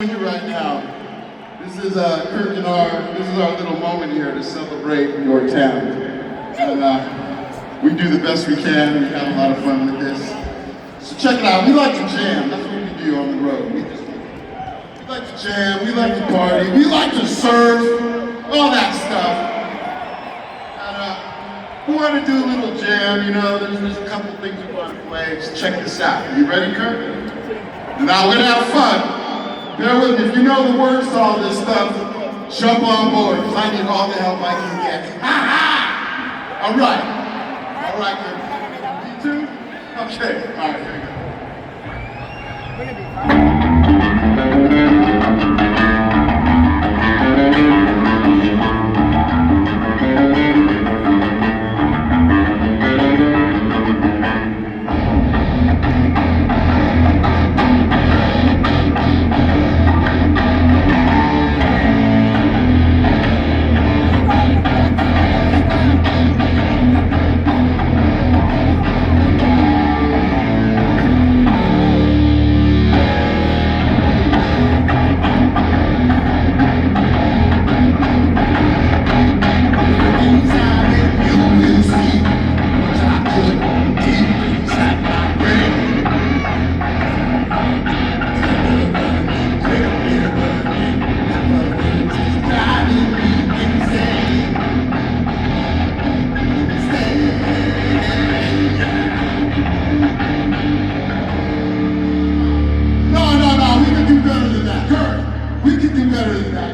Right now, this is Kirk and this is our little moment here to celebrate your talent. And we do the best we can. We have a lot of fun with this. So check it out. We like to jam. That's what we do on the road. We like to jam. We like to party. We like to surf. All that stuff. And we want to do a little jam. You know, there's a couple things we want to play. Just check this out. You ready, Kirk? Now we're gonna have fun. Bear with me, if you know the words to all this stuff, jump on board, because I need all the help I can get. Ha ha! All right, good. You too? Okay, all right, here we go.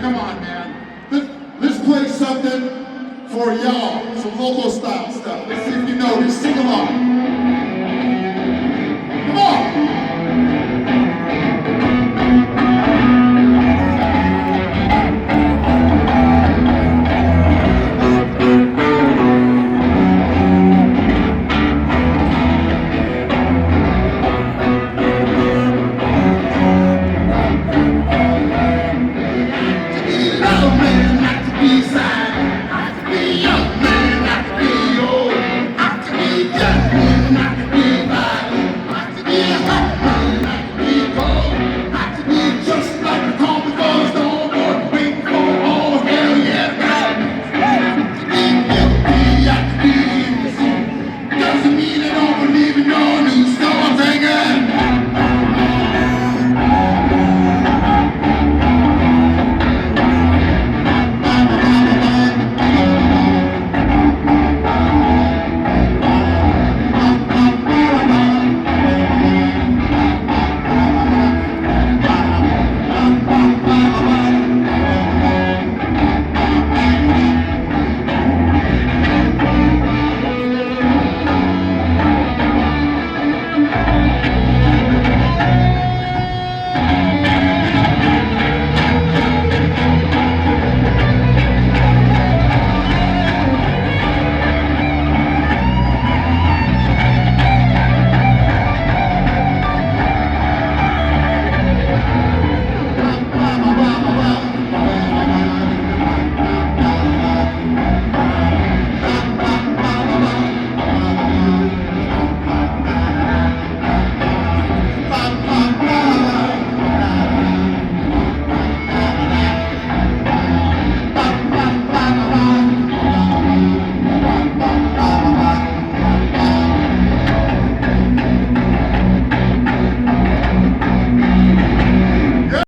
Come on, man. Let's play something for y'all, some local style stuff. Let's see if you know. Just sing along.